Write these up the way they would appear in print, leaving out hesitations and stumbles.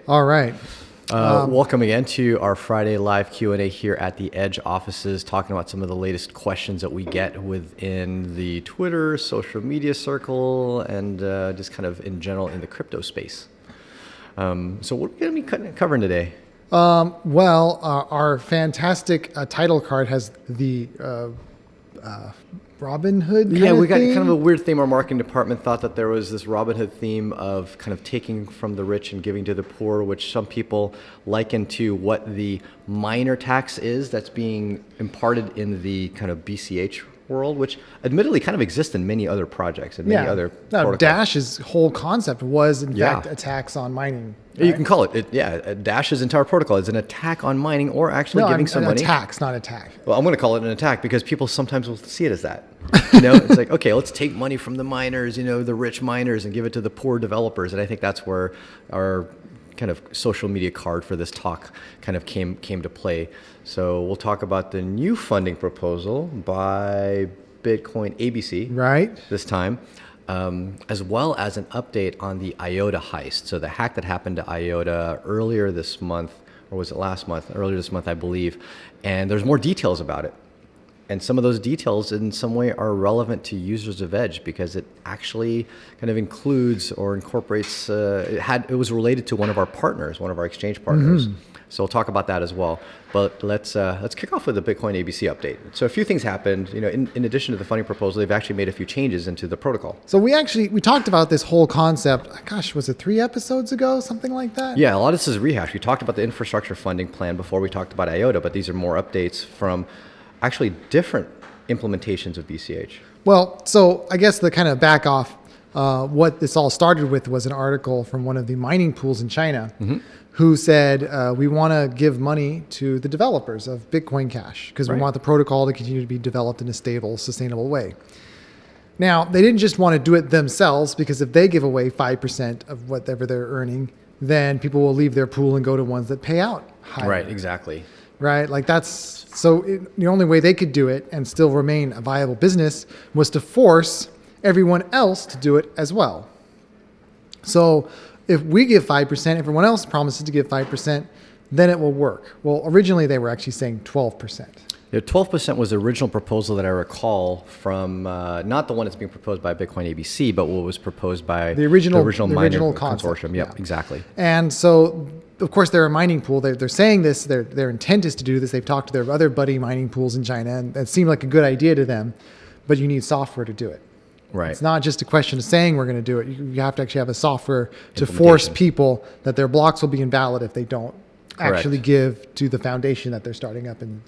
All right. Welcome again to our Friday live Q&A here at the Edge offices, talking about some of the latest questions that we get within the Twitter, social media circle, and just kind of in general in the crypto space. So what are we going to be covering today? Our fantastic title card has the Robin Hood We got theme. kind of a weird theme. Our marketing department thought that there was this Robin Hood theme of kind of taking from the rich and giving to the poor, which some people liken to what the miner tax is that's being imparted in the kind of BCH world, which admittedly kind of exists in many other projects and many other protocols. Dash's whole concept was, in fact, a tax on mining. Right? You can call it, Dash's entire protocol is an attack on mining or actually giving some money. Tax, not attack. Well, I'm going to call it an attack because people sometimes will see it as that. It's like, okay, let's take money from the miners, the rich miners, and give it to the poor developers. And I think that's where our kind of social media card for this talk kind of came to play. So we'll talk about the new funding proposal by Bitcoin ABC this time, as well as an update on the IOTA heist. So the hack that happened to IOTA earlier this month, or was it last month? Earlier this month, I believe. And there's more details about it. And some of those details in some way are relevant to users of Edge because it actually kind of includes or incorporates, it was related to one of our partners, one of our exchange partners. Mm-hmm. So we'll talk about that as well. But let's kick off with the Bitcoin ABC update. So a few things happened. In addition to the funding proposal, they've actually made a few changes into the protocol. So we talked about this whole concept, gosh, was it 3 episodes ago, something like that? Yeah, a lot of this is a rehash. We talked about the infrastructure funding plan before we talked about IOTA, but these are more updates from actually different implementations of BCH. Well, so I guess the kind of back off, what this all started with was an article from one of the mining pools in China who said, we want to give money to the developers of Bitcoin Cash because we want the protocol to continue to be developed in a stable, sustainable way. Now, they didn't just want to do it themselves because if they give away 5% of whatever they're earning, then people will leave their pool and go to ones that pay out higher. Right, exactly. Right, the only way they could do it and still remain a viable business was to force everyone else to do it as well. So if we give 5%, everyone else promises to give 5%, then it will work. Well, originally they were actually saying 12%. Yeah, 12% was the original proposal that I recall from not the one that's being proposed by Bitcoin ABC, but what was proposed by the original miner concept. consortium. Yep, exactly. And so, of course, they're a mining pool. They're saying this. Their intent is to do this. They've talked to their other buddy mining pools in China, and it seemed like a good idea to them. But you need software to do it. Right. It's not just a question of saying we're going to do it. You have to actually have a software to force people that their blocks will be invalid if they don't actually give to the foundation that they're starting up in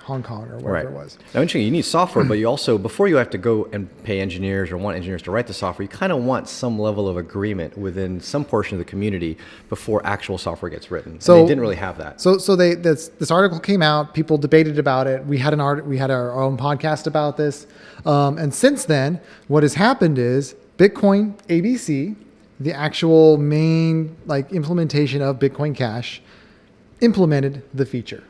Hong Kong or wherever it was. Now, interesting, you need software, but you also, before you have to go and pay engineers or want engineers to write the software, you kind of want some level of agreement within some portion of the community before actual software gets written. So and they didn't really have that. So this article came out. People debated about it. We had our own podcast about this, and since then, what has happened is Bitcoin ABC, the actual main implementation of Bitcoin Cash, implemented the feature.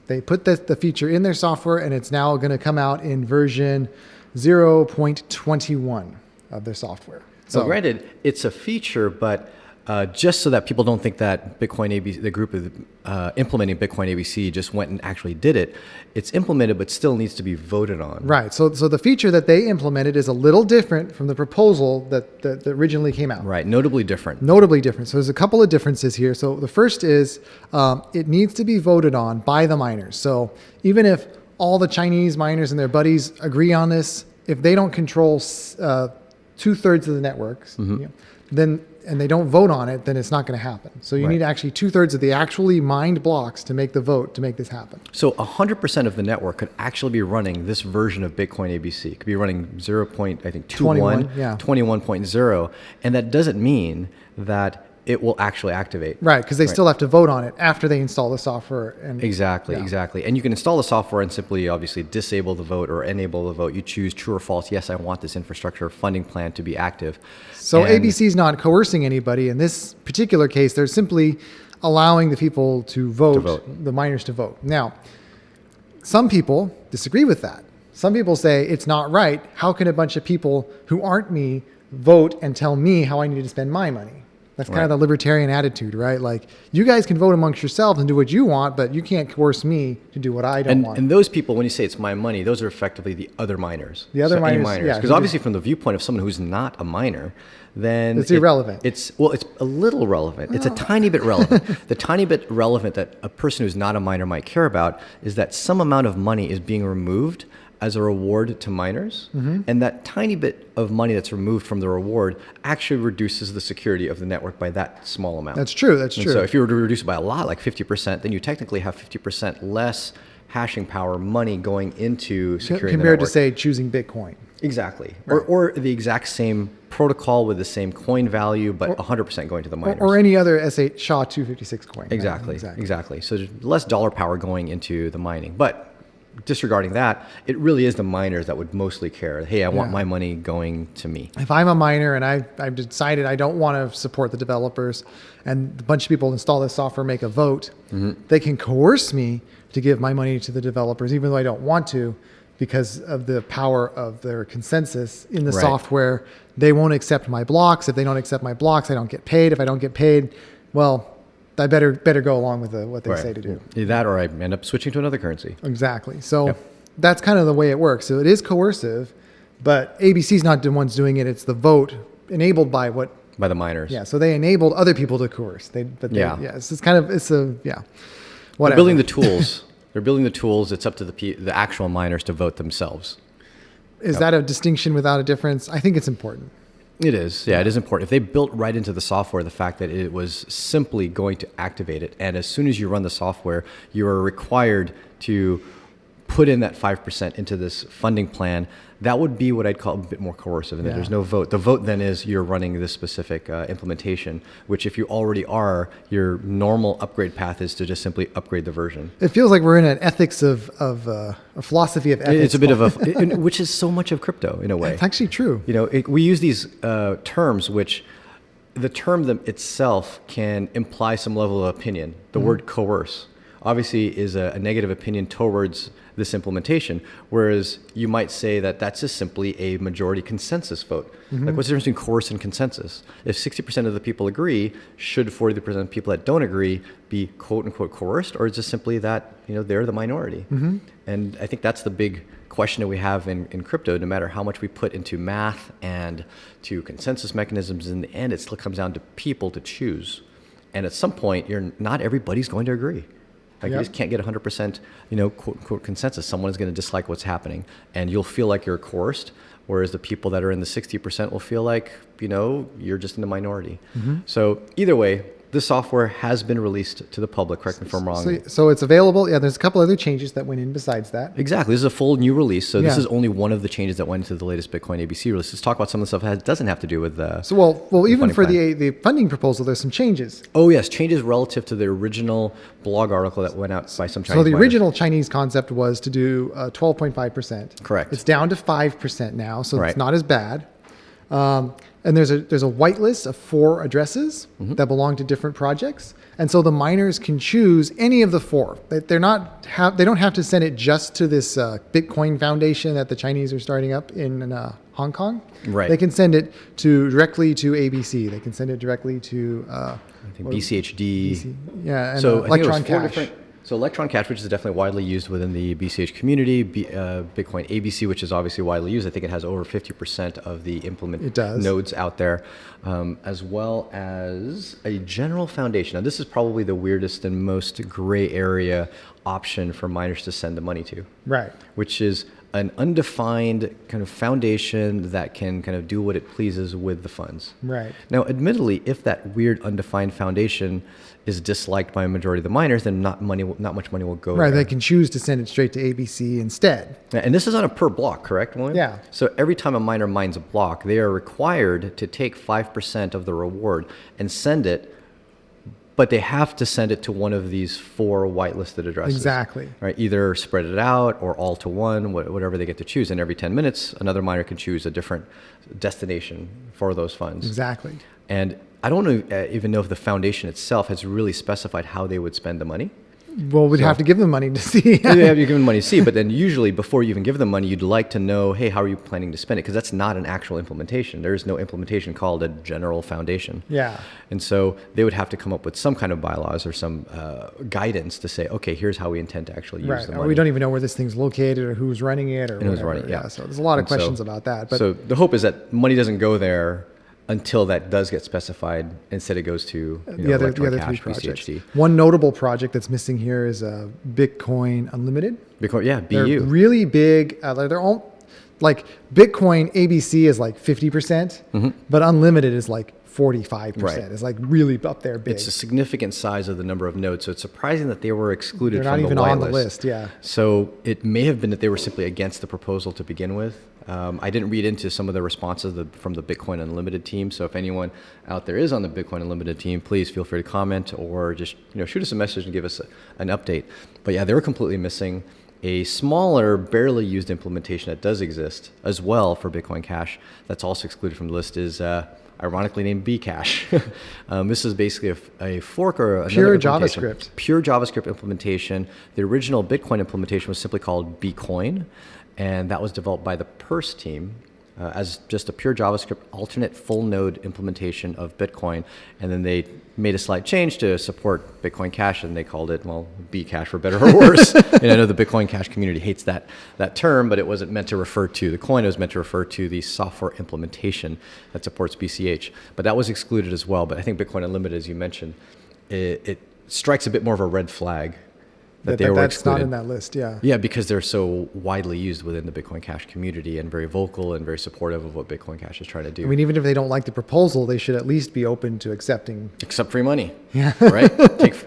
They put the feature in their software, and it's now going to come out in version 0.21 of their software. So granted, it's a feature, but just so that people don't think that Bitcoin ABC, the group of implementing Bitcoin ABC, just went and actually did it. It's implemented, but still needs to be voted on. Right. So the feature that they implemented is a little different from the proposal that originally came out. Right. Notably different. So there's a couple of differences here. So the first is it needs to be voted on by the miners. So even if all the Chinese miners and their buddies agree on this, if they don't control 2/3 of the networks, then and they don't vote on it, then it's not going to happen. So you need actually 2/3 of the actually mined blocks to make the vote to make this happen. So 100% of the network could actually be running this version of Bitcoin ABC. It could be running 21.0, and that doesn't mean that it will actually activate. Right, because they still have to vote on it after they install the software. Exactly. And you can install the software and simply, obviously, disable the vote or enable the vote. You choose true or false. Yes, I want this infrastructure funding plan to be active. So ABC is not coercing anybody. In this particular case, they're simply allowing the people to vote, the miners to vote. Now, some people disagree with that. Some people say it's not right. How can a bunch of people who aren't me vote and tell me how I need to spend my money? That's kind of the libertarian attitude, right? Like, you guys can vote amongst yourselves and do what you want, but you can't coerce me to do what I don't want. And those people, when you say it's my money, those are effectively the other miners. The other miners, yeah. Because obviously from the viewpoint of someone who's not a miner, then it's irrelevant. It's a little relevant. It's a tiny bit relevant. The tiny bit relevant that a person who's not a miner might care about is that some amount of money is being removed as a reward to miners, and that tiny bit of money that's removed from the reward actually reduces the security of the network by that small amount. That's true. That's true. So if you were to reduce it by a lot, like 50%, then you technically have 50% less hashing power money going into securing the network. Compared to, say, choosing Bitcoin. Exactly. Right. Or the exact same protocol with the same coin value, but 100% going to the miners. Or any other SHA-256 coin. Exactly. Exactly. So there's less dollar power going into the mining. But disregarding that, it really is the miners that would mostly care. Hey, I want my money going to me. If I'm a miner and I've decided I don't want to support the developers, and a bunch of people install this software, make a vote, they can coerce me to give my money to the developers, even though I don't want to, because of the power of their consensus in the software. They won't accept my blocks. If they don't accept my blocks, I don't get paid. If I don't get paid, well, I better go along with what they say to do. Either that, or I end up switching to another currency. Exactly. So that's kind of the way it works. So it is coercive, but ABC's not the ones doing it. It's the vote enabled by the miners. Yeah. So they enabled other people to coerce. Whatever. They're building the tools. They're building the tools. It's up to the actual miners to vote themselves. Is that a distinction without a difference? I think it's important. It is. Yeah, it is important. If they built right into the software the fact that it was simply going to activate it, and as soon as you run the software, you are required to put in that 5% into this funding plan, that would be what I'd call a bit more coercive, and that there's no vote. The vote then is you're running this specific implementation, which if you already are, your normal upgrade path is to just simply upgrade the version. It feels like we're in an ethics of a philosophy of ethics. It's a bit of which is so much of crypto in a way. It's actually true. We use these terms, which the term itself can imply some level of opinion. The word coerce obviously is a negative opinion towards this implementation, whereas you might say that that's just simply a majority consensus vote. Like, what's the difference between coerce and consensus? If 60% of the people agree, should 40% of people that don't agree be quote unquote coerced, or is it simply that they're the minority? And I think that's the big question that we have in crypto. No matter how much we put into math and to consensus mechanisms, in the end it still comes down to people to choose. And at some point, not everybody's going to agree. You just can't get 100%, quote unquote consensus. Someone is going to dislike what's happening, and you'll feel like you're coerced. Whereas the people that are in the 60% will feel like, you're just in the minority. So either way, this software has been released to the public. Correct me if I'm wrong. So it's available. Yeah, there's a couple other changes that went in besides that. Exactly. This is a full new release. So this is only one of the changes that went into the latest Bitcoin ABC release. Let's talk about some of the stuff that doesn't have to do with even for the funding proposal, there's some changes. Oh yes, changes relative to the original blog article that went out by some Chinese. So the original Chinese concept was to do 12.5%. Correct. It's down to 5% now, so it's not as bad. And there's a whitelist of 4 addresses that belong to different projects, and so the miners can choose any of the 4. They don't have to send it just to this Bitcoin Foundation that the Chinese are starting up in Hong Kong. Right. They can send it directly to ABC. They can send it directly to I think BCHD. And so Electron Cash. So Electron Cash, which is definitely widely used within the BCH community, Bitcoin ABC, which is obviously widely used. I think it has over 50% of the implement nodes out there, as well as a general foundation. Now, this is probably the weirdest and most gray area option for miners to send the money to. Right. Which is an undefined kind of foundation that can kind of do what it pleases with the funds. Right. Now, admittedly, if that weird undefined foundation is disliked by a majority of the miners, then not much money will go there. Right, they can choose to send it straight to ABC instead. And this is on a per block, correct, William? Yeah. So every time a miner mines a block, they are required to take 5% of the reward and send it, but they have to send it to one of these 4 whitelisted addresses. Exactly. Right, either spread it out or all to one, whatever they get to choose. And every 10 minutes, another miner can choose a different destination for those funds. Exactly. And I don't even know if the foundation itself has really specified how they would spend the money. Well, we'd have to give them money to see. You have to give them money to see, but then usually before you even give them money, you'd like to know, hey, how are you planning to spend it? Because that's not an actual implementation. There is no implementation called a general foundation. Yeah. And so they would have to come up with some kind of bylaws or some guidance to say, okay, here's how we intend to actually use the money. Or we don't even know where this thing's located or who's running it or And who's whatever. running it, yeah. So there's a lot of questions about that. But so the hope is that money doesn't go there until that does get specified. Instead, it goes to the other cash, three projects. BCHD. One notable project that's missing here is Bitcoin Unlimited. Bitcoin, yeah, They're BU. really big. They're all like Bitcoin ABC is like 50%, but Unlimited is like 45%. Right. It's like really up there big. It's a significant size of the number of nodes, so it's surprising that they were excluded They're from not the even on the whitelist. list. Yeah. So it may have been that they were simply against the proposal to begin with. I didn't read into some of the responses from the Bitcoin Unlimited team. So if anyone out there is on the Bitcoin Unlimited team, please feel free to comment or just shoot us a message and give us an update. But yeah, they were completely missing. A smaller, barely used implementation that does exist as well for Bitcoin Cash that's also excluded from the list is ironically named BCash. This is basically a fork or another Pure implementation. JavaScript. Pure JavaScript implementation. The original Bitcoin implementation was simply called Bcoin, and that was developed by the Purse team as just a pure JavaScript alternate full node implementation of Bitcoin. And then they made a slight change to support Bitcoin Cash, and they called it, well, Bcash for better or worse. And I know the Bitcoin Cash community hates that term, but it wasn't meant to refer to the coin. It was meant to refer to the software implementation that supports BCH. But that was excluded as well. But I think Bitcoin Unlimited, as you mentioned, it strikes a bit more of a red flag that they were that's excluded. not in that list. Yeah. Yeah, because they're so widely used within the Bitcoin Cash community and very vocal and very supportive of what Bitcoin Cash is trying to do. I mean, even if they don't like the proposal, they should at least be open to accepting. Accept free money, right?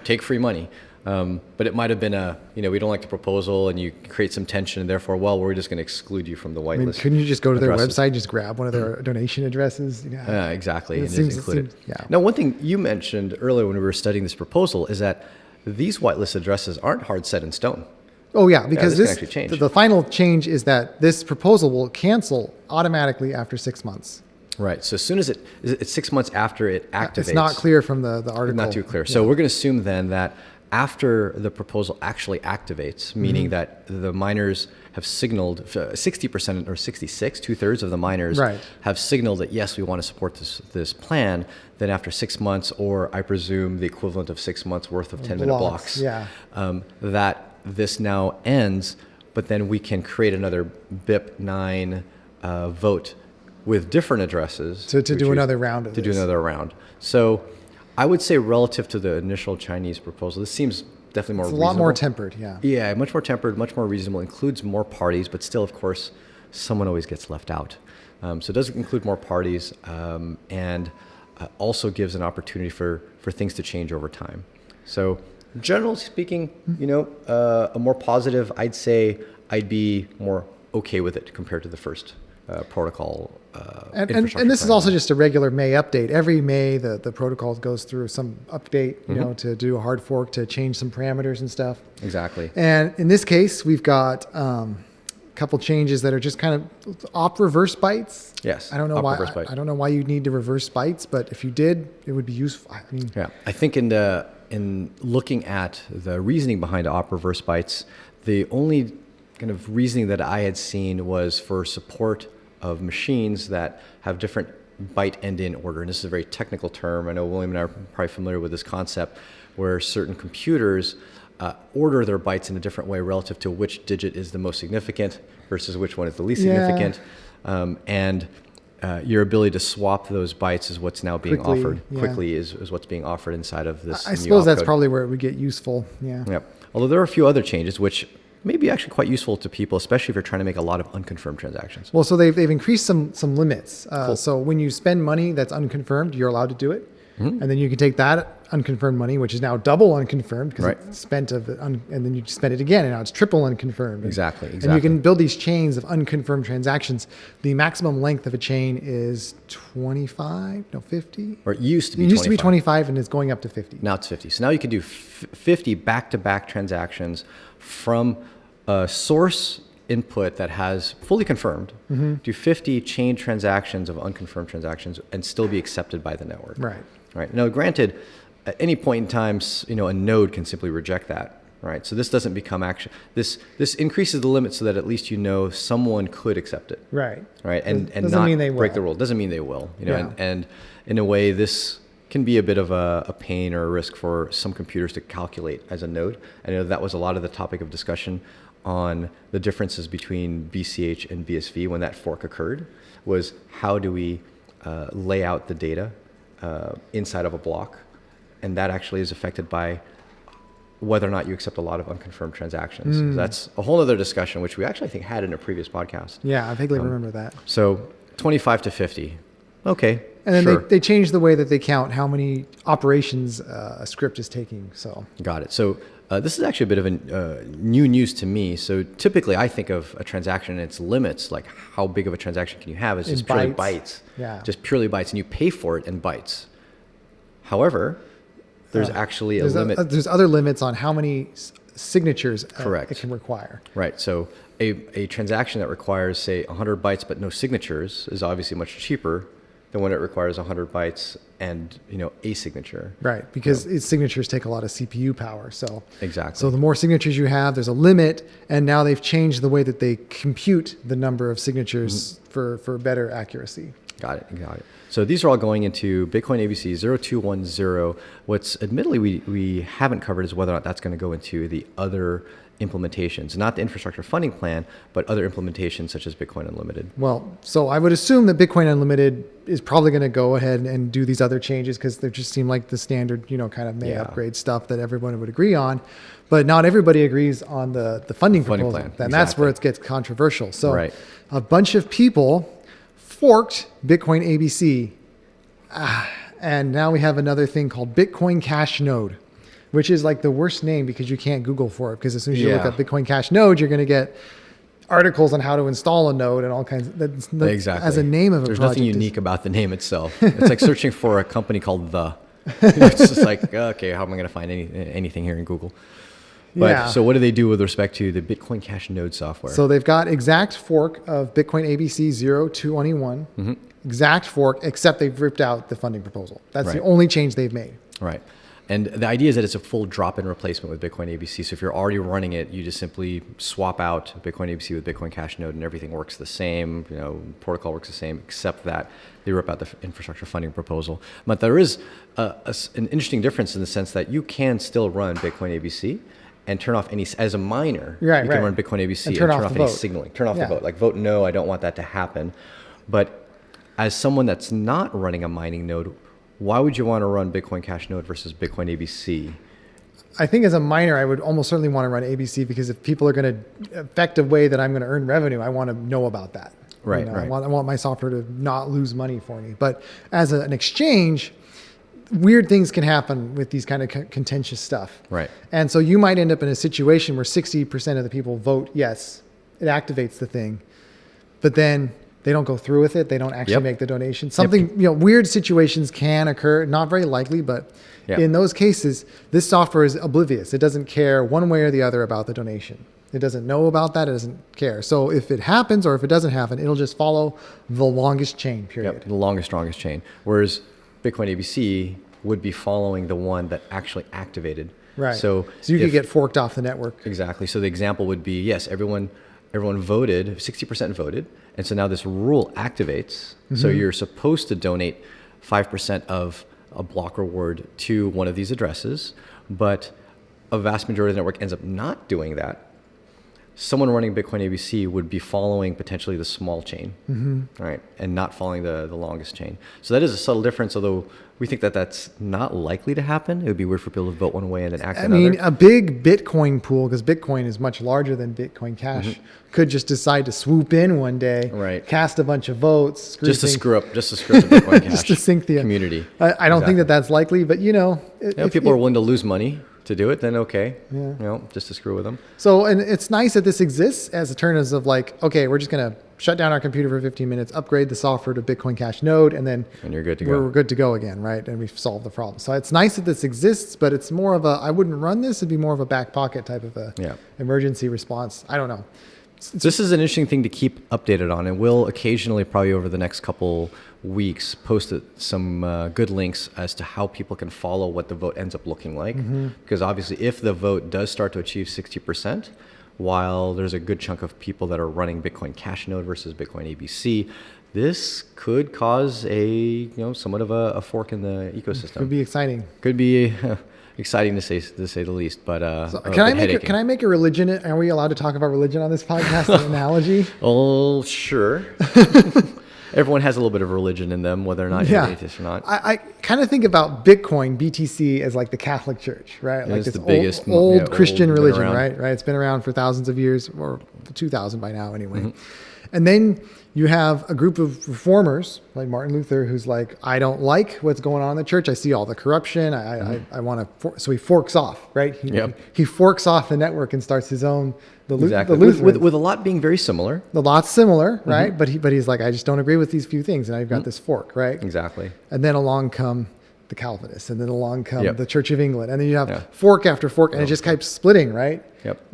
Take free money. But it might have been we don't like the proposal, and you create some tension, and therefore, well, we're just going to exclude you from the whitelist. Couldn't you just go to their addresses. website, just grab one of their donation addresses? Yeah, exactly. It And seems- it's included. yeah. Now, one thing you mentioned earlier when we were studying this proposal is that these whitelist addresses aren't hard set in stone. Oh yeah, because this can actually change. the final change is that this proposal will cancel automatically after 6 months. Right. So as soon as it's 6 months after it activates. It's not clear from the article. Not too clear. So we're going to assume then that after the proposal actually activates, meaning that the miners have signaled 60% or 66, 2/3 of the miners Right. have signaled that yes, we want to support this plan. Then after 6 months, or I presume the equivalent of 6 months worth of 10-minute blocks, Yeah. that this now ends. But then we can create another BIP9 vote with different addresses To do another round of to do this. another round. So I would say relative to the initial Chinese proposal, this seems definitely more It's a reasonable. lot more tempered. Yeah. Yeah, much more tempered, much more reasonable, includes more parties, but still, of course, someone always gets left out. So it does include more parties and also gives an opportunity for things to change over time. So generally speaking, a more positive, I'd say I'd be more okay with it compared to the first protocol. And infrastructure this is plan. also just a regular May update. Every May, the protocol goes through some update, to do a hard fork to change some parameters and stuff. Exactly. And in this case, we've got a couple changes that are just kind of op reverse bytes. Yes. I don't know op why. reverse byte. I don't know why you need to reverse bytes, but if you did, it would be useful. I mean, Yeah, I think in looking at the reasoning behind op reverse bytes, the only kind of reasoning that I had seen was for support of machines that have different byte end-in order. And this is a very technical term. I know William and I are probably familiar with this concept, where certain computers order their bytes in a different way relative to which digit is the most significant versus which one is the least significant. And your ability to swap those bytes is what's now being Quickly, offered. yeah. Quickly is what's being offered inside of this I new suppose that's opcode. probably where it would get useful. Yeah. Yep. Although there are a few other changes which may be actually quite useful to people, especially if you're trying to make a lot of unconfirmed transactions. Well, so they've increased some limits. So when you spend money that's unconfirmed, you're allowed to do it. And then you can take that unconfirmed money, which is now double unconfirmed because Right. it's spent and then you spend it again, and now it's triple unconfirmed. Exactly. And you can build these chains of unconfirmed transactions. The maximum length of a chain is 50? Or it used to be It used to be 25. 25, and it's going up to 50. Now it's 50. So now you can do 50 back-to-back transactions from a source input that has fully confirmed, do 50 chain transactions of unconfirmed transactions and still be accepted by the network. Right. Right. Now, granted, at any point in time, a node can simply reject that. right? So this doesn't become action. This increases the limit so that at least someone could accept it, Right. right? And Doesn't not mean they break will. the rule. Doesn't mean they will, Yeah. and in a way, this can be a bit of a pain or a risk for some computers to calculate as a node. I know that was a lot of the topic of discussion on the differences between BCH and BSV when that fork occurred, was how do we lay out the data inside of a block, and that actually is affected by whether or not you accept a lot of unconfirmed transactions. So that's a whole other discussion, which we actually, I think, had in a previous podcast. Yeah, I vaguely remember that. So 25 to 50. Okay. And then sure. they changed the way that they count how many operations a script is taking. So Got it. So this is actually a bit of a new news to me. So typically I think of a transaction and its limits, like how big of a transaction can you have, is just purely bytes. Yeah. Just purely bytes, and you pay for it in bytes. However, there's actually a limit. There's other limits on how many signatures Correct. it can require. Right. So a transaction that requires, say, 100 bytes but no signatures is obviously much cheaper than when it requires 100 bytes and a signature. Right, because its signatures take a lot of CPU power. So Exactly. So the more signatures you have, there's a limit, and now they've changed the way that they compute the number of signatures for better accuracy. Got it. So these are all going into Bitcoin ABC 0210. What's admittedly we haven't covered is whether or not that's going to go into the other implementations, not the infrastructure funding plan, but other implementations such as Bitcoin Unlimited. Well, so I would assume that Bitcoin Unlimited is probably going to go ahead and do these other changes because they just seem like the standard, kind of may upgrade stuff that everyone would agree on. But not everybody agrees on the funding proposal. Plan. And that's where it gets controversial. So Right. a bunch of people forked Bitcoin ABC. And now we have another thing called Bitcoin Cash Node, which is like the worst name because you can't Google for it. Because as soon as you look up Bitcoin Cash Node, you're going to get articles on how to install a node and all kinds of, Exactly. as a name of a There's project. nothing unique about the name itself. It's like searching for a company called The. It's just like, okay, how am I going to find anything here in Google? But so what do they do with respect to the Bitcoin Cash Node software? So they've got exact fork of Bitcoin ABC 0221, exact fork, except they've ripped out the funding proposal. That's the only change they've made. Right. And the idea is that it's a full drop-in replacement with Bitcoin ABC. So if you're already running it, you just simply swap out Bitcoin ABC with Bitcoin Cash Node, and everything works the same. Protocol works the same, except that they rip out the infrastructure funding proposal. But there is an interesting difference in the sense that you can still run Bitcoin ABC and turn off any, as a miner, you can run Bitcoin ABC and turn off any signaling. Turn off the vote. Like vote no, I don't want that to happen. But as someone that's not running a mining node, why would you want to run Bitcoin Cash Node versus Bitcoin ABC? I think as a miner, I would almost certainly want to run ABC because if people are going to affect a way that I'm going to earn revenue, I want to know about that. Right, I want my software to not lose money for me. But as an exchange, weird things can happen with these kind of contentious stuff. Right. And so you might end up in a situation where 60% of the people vote yes, it activates the thing, but then they don't go through with it. They don't actually make the donation. Something, weird situations can occur, not very likely, but in those cases, this software is oblivious. It doesn't care one way or the other about the donation. It doesn't know about that. It doesn't care. So if it happens or if it doesn't happen, it'll just follow the longest chain, period. Yep, the longest, strongest chain. Whereas Bitcoin ABC would be following the one that actually activated. Right. So you could get forked off the network. Exactly. So the example would be, yes, everyone voted, 60% voted. And so now this rule activates. So you're supposed to donate 5% of a block reward to one of these addresses, but a vast majority of the network ends up not doing that. Someone running Bitcoin ABC would be following potentially the small chain, right, and not following the longest chain. So that is a subtle difference, although we think that that's not likely to happen. It would be weird for people to vote one way and then act another. I mean, a big Bitcoin pool, because Bitcoin is much larger than Bitcoin Cash, could just decide to swoop in one day, cast a bunch of votes, just to screw up the Bitcoin Cash just to sink the community. I don't think that that's likely, but if people are willing to lose money to do it, then okay, just to screw with them. So, and it's nice that this exists as a terms of like, okay, we're just going to shut down our computer for 15 minutes, upgrade the software to Bitcoin Cash Node, and then you're good to go. We're good to go again, right? And we've solved the problem. So it's nice that this exists, but it's more of I wouldn't run this. It'd be more of a back pocket type of a emergency response. I don't know. This is an interesting thing to keep updated on, and we'll occasionally, probably over the next couple weeks, post some good links as to how people can follow what the vote ends up looking like. Because obviously, if the vote does start to achieve 60%, while there's a good chunk of people that are running Bitcoin Cash Node versus Bitcoin ABC, this could cause somewhat of a fork in the ecosystem. Could be exciting. Could be exciting to say the least. But can I make a religion? Are we allowed to talk about religion on this podcast? An analogy? Oh, sure. Everyone has a little bit of religion in them, whether or not you're atheist or not. I kind of think about Bitcoin, BTC, as like the Catholic Church, right? Like this the biggest old Christian religion, around. right? It's been around for thousands of years, or 2,000 by now anyway. And then you have a group of reformers like Martin Luther, who's like, I don't like what's going on in the church. I see all the corruption. I want to. So he forks off, right? He forks off the network and starts his own. Exactly. The with a lot being very similar. The lot's similar, right? But he's like, I just don't agree with these few things, and I've got this fork, right? Exactly. And then along come the Calvinists, and then along come the Church of England, and then you have fork after fork, and it just keeps splitting, right?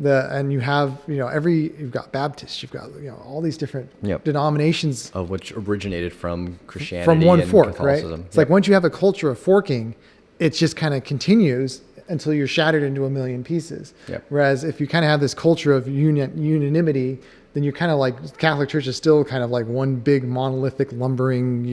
And you have you've got Baptists, you've got all these different denominations of which originated from Christianity from one and fork, Catholicism. Right? It's like once you have a culture of forking, it just kind of continues until you're shattered into a million pieces. Whereas if you kind of have this culture of unanimity, then you're kind of like Catholic Church is still kind of like one big monolithic lumbering,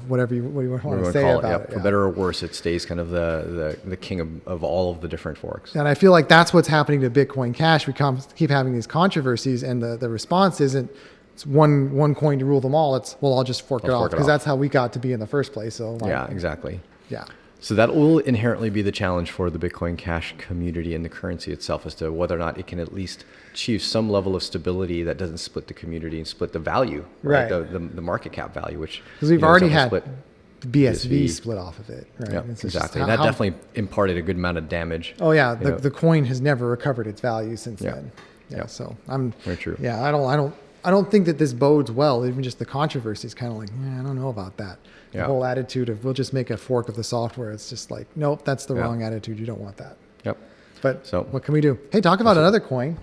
what do you want to say about it. For better or worse, it stays kind of the king of all of the different forks. And I feel like that's what's happening to Bitcoin Cash. We keep having these controversies, and the response isn't it's one coin to rule them all. It's, well, I'll just fork it off, because that's how we got to be in the first place. So exactly. Yeah. So that will inherently be the challenge for the Bitcoin Cash community and the currency itself, as to whether or not it can at least achieve some level of stability that doesn't split the community and split the value, right? The market cap value, which because we've already had BSV split off of it, right? Exactly. And that definitely imparted a good amount of damage. Oh yeah, the coin has never recovered its value since then. So I'm very true. Yeah, I don't think that this bodes well. Even just the controversy is kind of like, I don't know about that. The whole attitude of we'll just make a fork of the software. It's just like, nope, that's the wrong attitude. You don't want that. But what can we do? Hey, talk about another coin.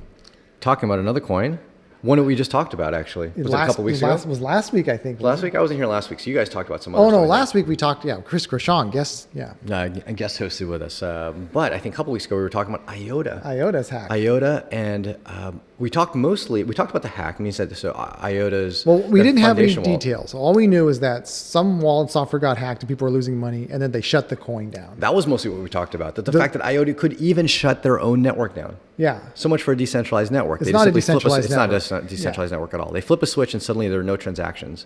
Talking about another coin. One that we just talked about, actually. Was it a couple weeks ago? It was last week, I think. Last week? I wasn't here last week, so you guys talked about some other stuff. Oh, no, last week we talked, Chris Grishon, guest hosted with us. But I think a couple weeks ago we were talking about IOTA. IOTA's hack. IOTA, and we talked about the hack. I mean, so IOTA's Well, we didn't have any details. All we knew is that some wallet software got hacked and people were losing money, and then they shut the coin down. That was mostly what we talked about. That the fact that IOTA could even shut their own network down. Yeah. So much for a decentralized network. It's not a decentralized network. It's not a decentralized network at all. They flip a switch and suddenly there are no transactions.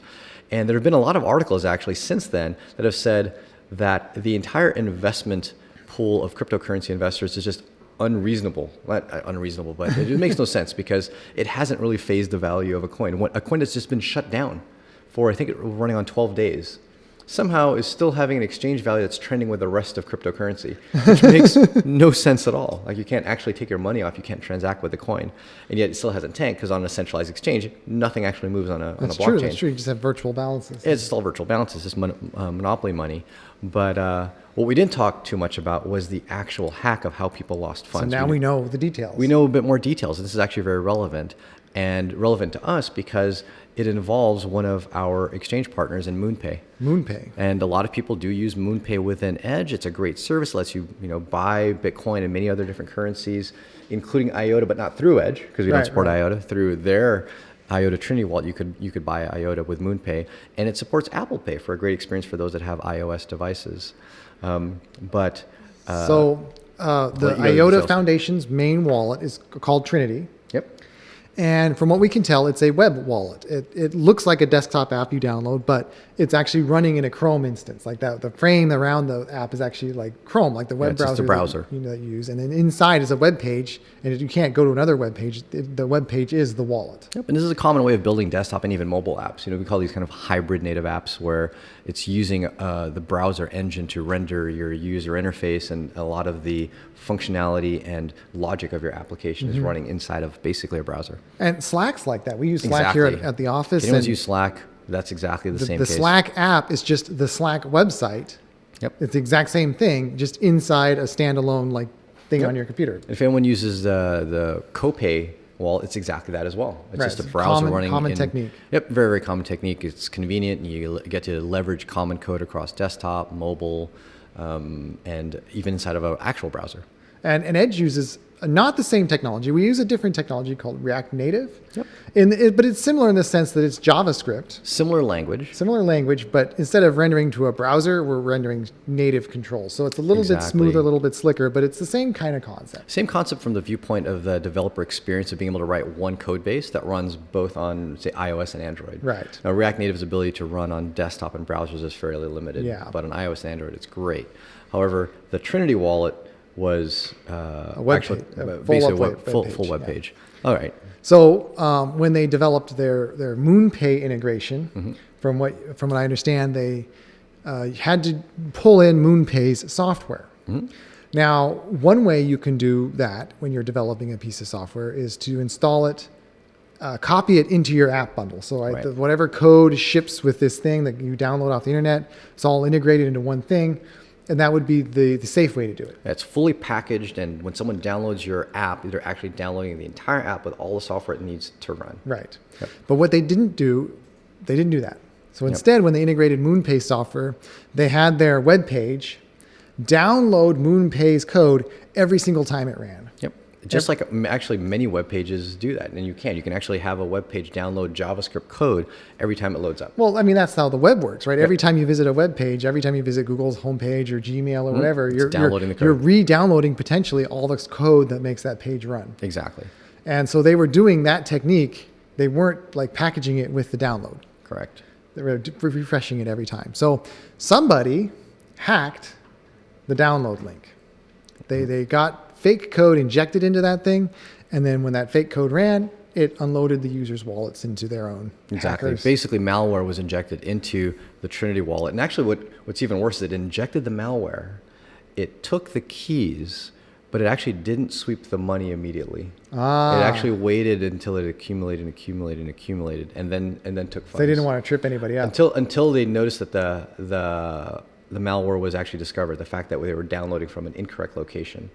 And there have been a lot of articles actually since then that have said that the entire investment pool of cryptocurrency investors is just unreasonable. Not unreasonable, but it makes no sense because it hasn't really phased the value of a coin. A coin that's just been shut down for, I think, running on 12 days. Somehow is still having an exchange value that's trending with the rest of cryptocurrency, which makes no sense at all. Like you can't actually take your money off, you can't transact with the coin, and yet it still hasn't tanked because on a centralized exchange, nothing actually moves on a blockchain. That's true. You just have virtual balances. It's just all virtual balances, just monopoly money. But what we didn't talk too much about was the actual hack of how people lost funds. So now we know the details. We know a bit more details, and this is actually very relevant to us because it involves one of our exchange partners in Moonpay. And a lot of people do use Moonpay within Edge. It's a great service. It lets you, buy Bitcoin and many other different currencies, including IOTA, but not through Edge because we don't support IOTA. Through their IOTA Trinity Wallet, you could buy IOTA with Moonpay, and it supports Apple Pay for a great experience for those that have iOS devices. The IOTA Foundation's main wallet is called Trinity. And from what we can tell, it's a web wallet. It looks like a desktop app you download, but it's actually running in a Chrome instance. Like that, the frame around the app is actually like Chrome, like the web browser. It's just a browser. That you use. And then inside is a web page, and you can't go to another web page. The web page is the wallet. And this is a common way of building desktop and even mobile apps. We call these kind of hybrid native apps where it's using the browser engine to render your user interface, and a lot of the functionality and logic of your application is running inside of basically a browser. And Slack's like that. We use Slack here at the office. If anyone's used Slack, that's exactly the same case. The Slack app is just the Slack website. It's the exact same thing, just inside a standalone thing on your computer. If anyone uses the Copay Well, it's exactly that as well. It's Right. just a It's a browser running. common technique. Yep, very, very common technique. It's convenient. And you get to leverage common code across desktop, mobile, and even inside of an actual browser. And Edge uses not the same technology. We use a different technology called React Native. Yep. But it's similar in the sense that it's JavaScript. Similar language, But instead of rendering to a browser, we're rendering native controls. So it's a little bit smoother, a little bit slicker, but it's the same kind of concept. Same concept from the viewpoint of the developer experience of being able to write one code base that runs both on, say, iOS and Android. Right. Now, React Native's ability to run on desktop and browsers is fairly limited, Yeah. but on iOS and Android, it's great. However, the Trinity wallet was actually basically full web page. All right. So when they developed their Moonpay integration, from what I understand, they had to pull in Moonpay's software. Now, one way you can do that when you're developing a piece of software is to install it, copy it into your app bundle. So whatever code ships with this thing that you download off the internet, it's all integrated into one thing. And that would be the safe way to do it. It's fully packaged, and when someone downloads your app, they're actually downloading the entire app with all the software it needs to run. Right. Yep. But what they didn't do that. So instead, when they integrated Moonpay software, they had their web page download Moonpay's code every single time it ran. Yep. Just like actually many web pages do that, and you can actually have a web page download JavaScript code every time it loads up. Well, I mean, that's how the web works, right? Yep. Every time you visit a web page, every time you visit Google's homepage or Gmail or whatever, you're downloading the code. You're re-downloading potentially all the code that makes that page run. Exactly. And so they were doing that technique. They weren't like packaging it with the download. Correct. They were refreshing it every time. So somebody hacked the download link. They got fake code injected into that thing, and then when that fake code ran, it unloaded the users' wallets into their own hackers. Basically, malware was injected into the Trinity wallet. And actually, what's even worse is it injected the malware. It took the keys, but it actually didn't sweep the money immediately. It actually waited until it accumulated, and then took funds. So they didn't want to trip anybody up. Until they noticed that the malware was actually discovered, the fact that they were downloading from an incorrect location.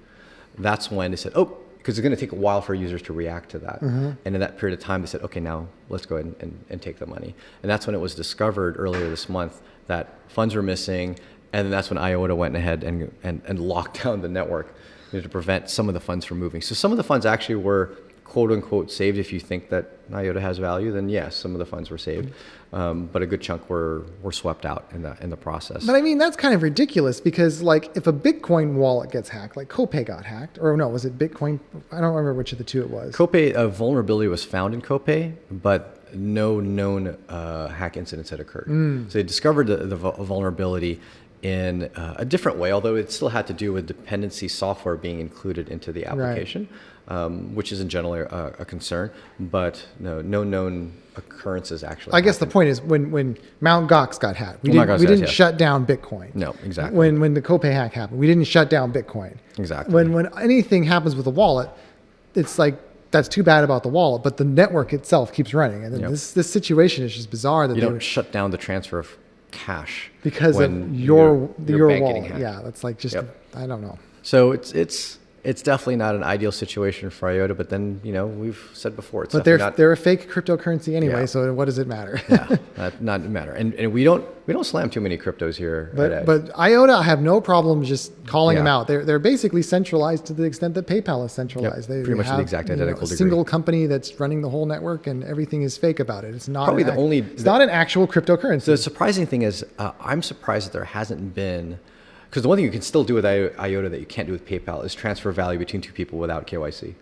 That's when they said, because it's going to take a while for users to react to that. And in that period of time, they said, okay, now let's go ahead and take the money. And that's when it was discovered earlier this month that funds were missing. And then that's when IOTA went ahead and locked down the network to prevent some of the funds from moving. So some of the funds actually were quote unquote saved. If you think that IOTA has value, then yes, some of the funds were saved. But a good chunk were swept out in the process. But I mean, that's kind of ridiculous because like if a Bitcoin wallet gets hacked, like Copay got hacked, or no, was it Bitcoin? I don't remember which of the two it was. Copay, a vulnerability was found in Copay, but no known hack incidents had occurred. So they discovered the vulnerability in a different way, although it still had to do with dependency software being included into the application, which isn't generally a concern, but no known occurrences actually. I guess the point is when Mt. Gox got hacked, we didn't shut down Bitcoin. No, exactly. When the Copay hack happened, we didn't shut down Bitcoin. Exactly. When anything happens with a wallet, it's like, that's too bad about the wallet, but the network itself keeps running. And this situation is just bizarre that you don't shut down the transfer of cash because of your wallet. Yeah, that's like just I don't know. So it's definitely not an ideal situation for IOTA, but then we've said before it's they're a fake cryptocurrency anyway. So what does it matter? not matter. And we don't slam too many cryptos here. But IOTA, I have no problem just calling them out. They're basically centralized to the extent that PayPal is centralized. They pretty much to the exact identical degree. A single company that's running the whole network, and everything is fake about it. It's not probably It's not an actual cryptocurrency. The surprising thing is, I'm surprised that there hasn't been. Because the one thing you can still do with IOTA that you can't do with PayPal is transfer value between two people without KYC.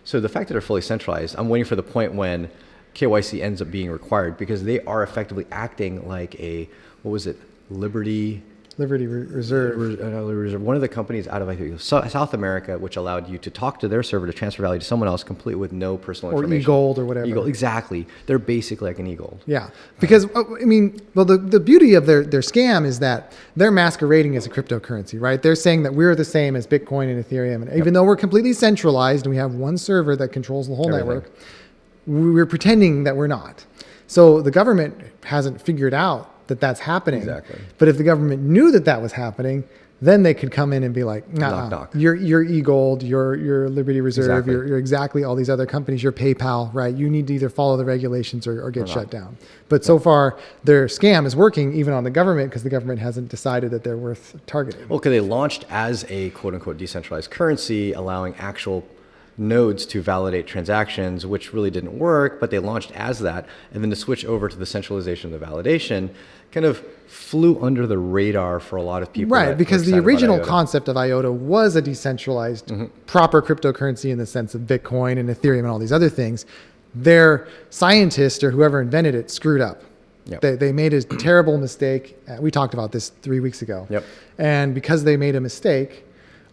So the fact that they're fully centralized, I'm waiting for the point when KYC ends up being required because they are effectively acting like Liberty Reserve. One of the companies out of South America, which allowed you to talk to their server to transfer value to someone else completely with no personal information. Or eGold or whatever. eGold, exactly. They're basically like an eGold. Yeah, because the beauty of their scam is that they're masquerading as a cryptocurrency, right? They're saying that we're the same as Bitcoin and Ethereum, and even though we're completely centralized and we have one server that controls the whole network, we're pretending that we're not. So the government hasn't figured out that that's happening. Exactly. But if the government knew that was happening, then they could come in and be like, Knock, nah, knock. you're eGold, you're Liberty Reserve, Exactly. you're exactly all these other companies, you're PayPal, right? You need to either follow the regulations or get shut down. But so far, their scam is working even on the government because the government hasn't decided that they're worth targeting. Well, because they launched as a quote unquote decentralized currency, allowing actual nodes to validate transactions, which really didn't work, but they launched as that. And then to switch over to the centralization of the validation kind of flew under the radar for a lot of people. Right, because the excited about original IOTA. concept of IOTA was a decentralized, proper cryptocurrency in the sense of Bitcoin and Ethereum and all these other things. Their scientist or whoever invented it screwed up. Yep. They made a terrible mistake. We talked about this 3 weeks ago. Yep. And because they made a mistake,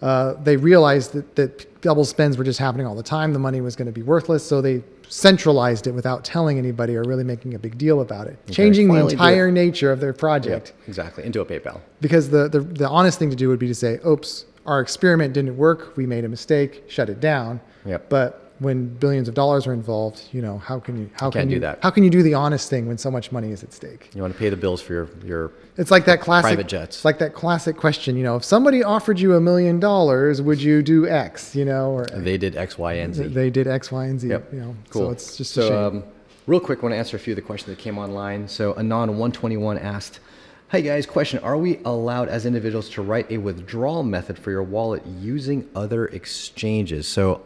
they realized that double spends were just happening all the time. The money was going to be worthless. So they centralized it without telling anybody or really making a big deal about it, changing the Finally do entire nature of their project. Yep, exactly, into a PayPal. Because the honest thing to do would be to say, oops, our experiment didn't work. We made a mistake, shut it down. Yep. But when billions of dollars are involved, how can you do that. How can you do the honest thing when so much money is at stake? You want to pay the bills for your It's like that classic private jets. It's like that classic question, if somebody offered you $1 million, would you do X, or They did X, Y, and Z. they did X, Y, and Z, Yep. Cool. So it's just a shame. Real quick, I want to answer a few of the questions that came online. So Anon121 asked, "Hi guys, question: are we allowed as individuals to write a withdrawal method for your wallet using other exchanges?" So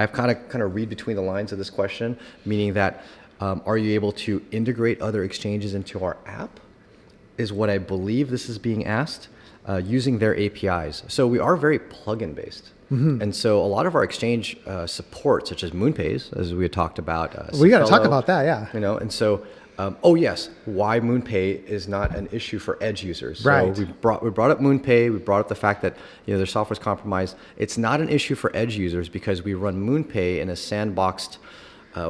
I've kind of read between the lines of this question, meaning that are you able to integrate other exchanges into our app? Is what I believe this is being asked, using their APIs. So we are very plugin based. And so a lot of our exchange support, such as Moonpay's, as we had talked about. We got to talk Cephello, about that, yeah. And so, yes, why Moonpay is not an issue for edge users. Right. So we brought up Moonpay. We brought up the fact that their software is compromised. It's not an issue for edge users because we run Moonpay in a sandboxed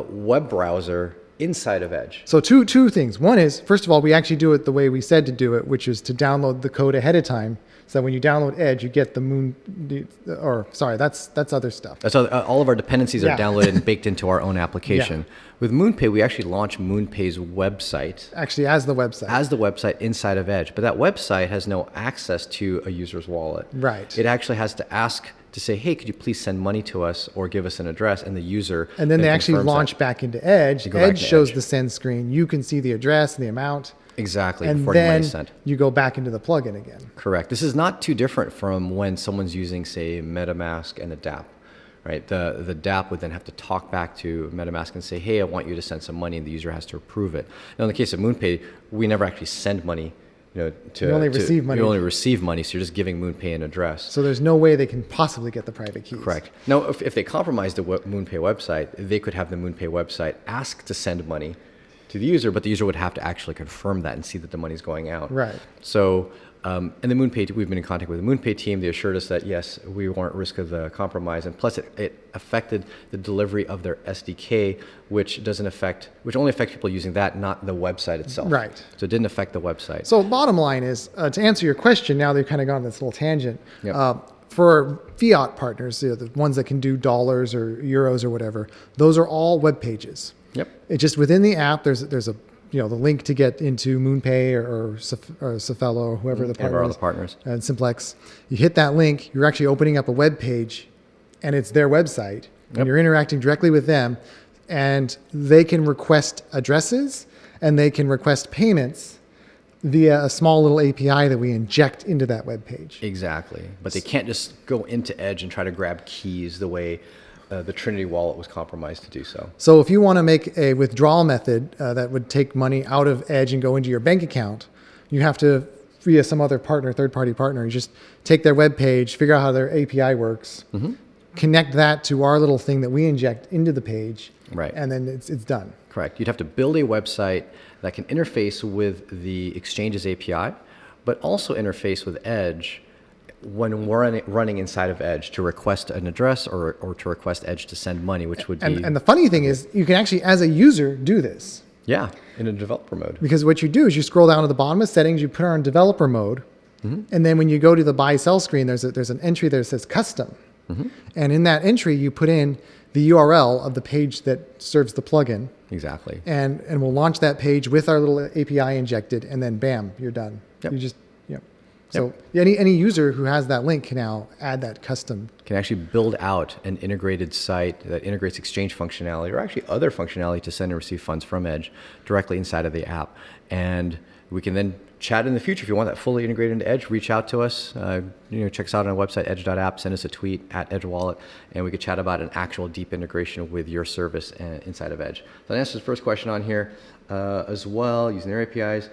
web browser inside of Edge. So two things. One is, first of all, we actually do it the way we said to do it, which is to download the code ahead of time. So when you download Edge, you get that's other stuff. That's all of our dependencies are Yeah. downloaded and baked into our own application. With Moonpay, we actually launched Moonpay's website Actually, as the website. inside of Edge, but that website has no access to a user's wallet. Right. It actually has to ask to say, "Hey, could you please send money to us or give us an address?" And the user And then they actually confirms launch that. back into Edge. You go back Edge to shows Edge. the send screen. You can see the address and the amount. Exactly, And before the money then is sent. you go back into the plugin again. Correct. This is not too different from when someone's using, say, MetaMask and a DApp, right? The DApp would then have to talk back to MetaMask and say, "Hey, I want you to send some money," and the user has to approve it. Now, in the case of Moonpay, we never actually send money. You only receive money. You only receive money, so you're just giving Moonpay an address. So there's no way they can possibly get the private keys. Correct. Now, if they compromise the Moonpay website, they could have the Moonpay website ask to send money to the user, but the user would have to actually confirm that and see that the money's going out. Right. So, and the Moonpay, we've been in contact with the Moonpay team. They assured us that yes, we weren't at risk of the compromise, and plus it affected the delivery of their SDK, which only affects people using that, not the website itself. Right. So it didn't affect the website. So bottom line is, to answer your question, now they've kind of gone on this little tangent. Yep. For fiat partners, the ones that can do dollars or euros or whatever, those are all web pages. Yep. It's just within the app, there's a the link to get into Moonpay or Cephello or whoever the And partner our is, other partners. and Simplex. You hit that link, you're actually opening up a web page, and it's their website, and Yep. you're interacting directly with them, and they can request addresses and they can request payments via a small little API that we inject into that web page. Exactly. But they can't just go into Edge and try to grab keys the way the Trinity wallet was compromised to do so. So if you want to make a withdrawal method that would take money out of Edge and go into your bank account, you have to, via some other partner, third-party partner, you just take their web page, figure out how their API works, connect that to our little thing that we inject into the page, Right. and then it's done. Correct. You'd have to build a website that can interface with the Exchange's API, but also interface with Edge when we're running inside of Edge to request an address or to request Edge to send money, which would be... And the funny thing is, you can actually, as a user, do this. Yeah, in a developer mode. Because what you do is you scroll down to the bottom of settings, you put it on developer mode, and then when you go to the buy sell screen, there's an entry there that says custom. And in that entry, you put in the URL of the page that serves the plugin, Exactly. and we'll launch that page with our little API injected, and then bam, you're done. Yep. You just, So any user who has that link can now add that custom. Can actually build out an integrated site that integrates exchange functionality or actually other functionality to send and receive funds from Edge directly inside of the app. And we can then chat in the future. If you want that fully integrated into Edge, reach out to us. Check us out on our website, edge.app, send us a tweet at Edge Wallet, and we could chat about an actual deep integration with your service inside of Edge. So that answers the first question on here as well, using their APIs.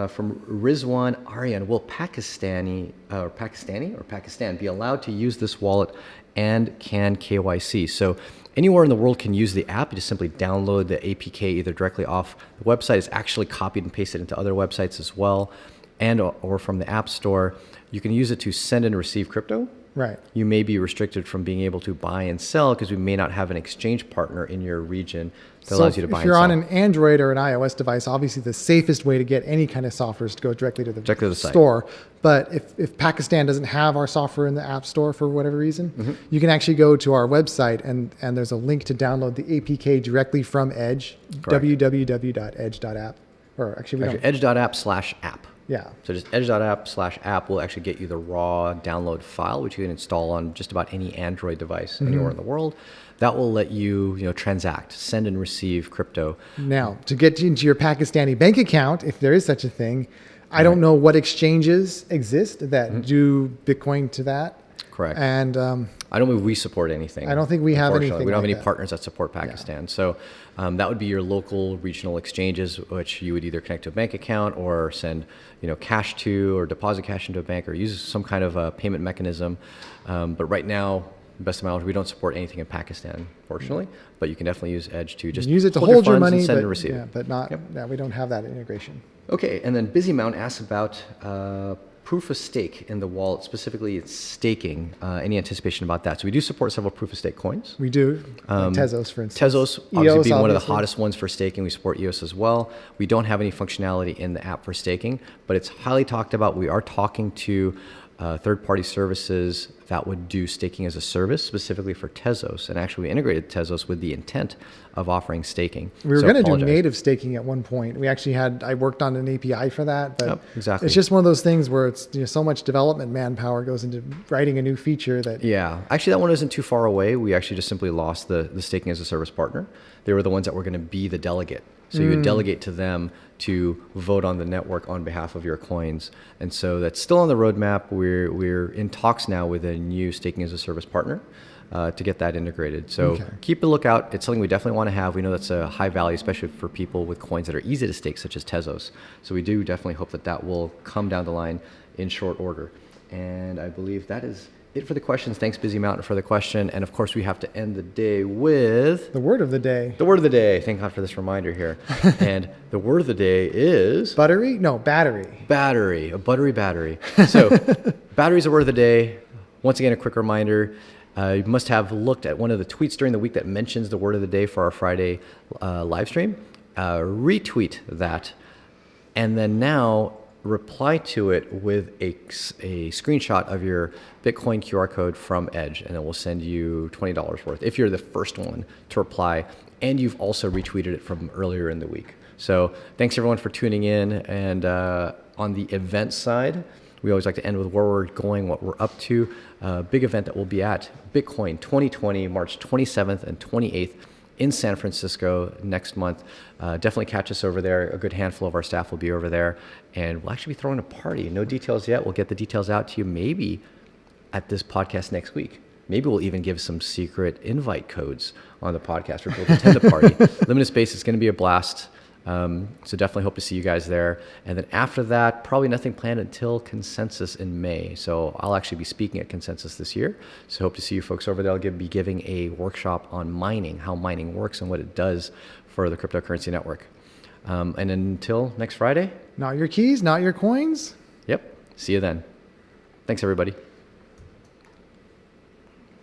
From Rizwan Aryan, will Pakistan be allowed to use this wallet and can KYC? So anywhere in the world can use the app. You just simply download the APK either directly off the website. It's actually copied and pasted into other websites as well, and or from the App Store. You can use it to send and receive crypto. Right. You may be restricted from being able to buy and sell because we may not have an exchange partner in your region that allows you to buy and sell. If you're on an Android or an iOS device, obviously the safest way to get any kind of software is to go directly to the store. But if Pakistan doesn't have our software in the App Store for whatever reason, you can actually go to our website and there's a link to download the APK directly from Edge, www.edge.app. Or actually, edge.app/app. Yeah. So just edge.app/app will actually get you the raw download file, which you can install on just about any Android device anywhere in the world. That will let you, transact, send and receive crypto. Now, to get into your Pakistani bank account, if there is such a thing, I don't know what exchanges exist that do Bitcoin to that. Correct. And I don't believe we support anything. I don't think we have anything. We don't have any that. partners that support Pakistan. Yeah. So that would be your local regional exchanges, which you would either connect to a bank account or send, cash to or deposit cash into a bank or use some kind of a payment mechanism. But right now, best of my knowledge, we don't support anything in Pakistan, fortunately. But you can definitely use Edge to just use it to hold your money, send and receive. Yeah, but not. Yeah, we don't have that integration. Okay, and then Busy Mount asks about proof of stake in the wallet, specifically it's staking. Any anticipation about that? So we do support several proof of stake coins. We do, like Tezos, for instance. Tezos, obviously being one of the hottest ones for staking. We support EOS as well. We don't have any functionality in the app for staking, but it's highly talked about. We are talking to third-party services that would do staking as a service, specifically for Tezos. And actually, we integrated Tezos with the intent of offering staking. We were going to do native staking at one point. We actually I worked on an API for that, but exactly. It's just one of those things where it's so much development manpower goes into writing a new feature that. Yeah, actually, that one isn't too far away. We actually just simply lost the staking as a service partner. They were the ones that were going to be the delegate. So you would delegate to them to vote on the network on behalf of your coins. And so that's still on the roadmap. We're in talks now with a new staking as a service partner to get that integrated. So keep a lookout. It's something we definitely want to have. We know that's a high value, especially for people with coins that are easy to stake, such as Tezos. So we do definitely hope that will come down the line in short order. And I believe that is it for the questions. Thanks, Busy Mountain, for the question. And of course, we have to end the day with the word of the day. The word of the day. Thank God for this reminder here. And the word of the day is battery. Battery. A buttery battery. So, battery is the word of the day. Once again, a quick reminder. You must have looked at one of the tweets during the week that mentions the word of the day for our Friday live stream. Retweet that, and then now reply to it with a screenshot of your Bitcoin QR code from Edge, and it will send you $20 worth if you're the first one to reply, and you've also retweeted it from earlier in the week. So thanks everyone for tuning in. And on the event side, we always like to end with where we're going, what we're up to. Big event that we'll be at, Bitcoin 2020, March 27th and 28th in San Francisco next month. Definitely catch us over there. A good handful of our staff will be over there, and we'll actually be throwing a party. No details yet. We'll get the details out to you maybe at this podcast next week. Maybe we'll even give some secret invite codes on the podcast for people to attend the party. Limited space. It's going to be a blast. So definitely hope to see you guys there. And then after that, probably nothing planned until Consensus in May. So I'll actually be speaking at Consensus this year. So hope to see you folks over there. I'll be giving a workshop on mining, how mining works and what it does for the cryptocurrency network. And until next Friday. Not your keys, not your coins. Yep. See you then. Thanks, everybody.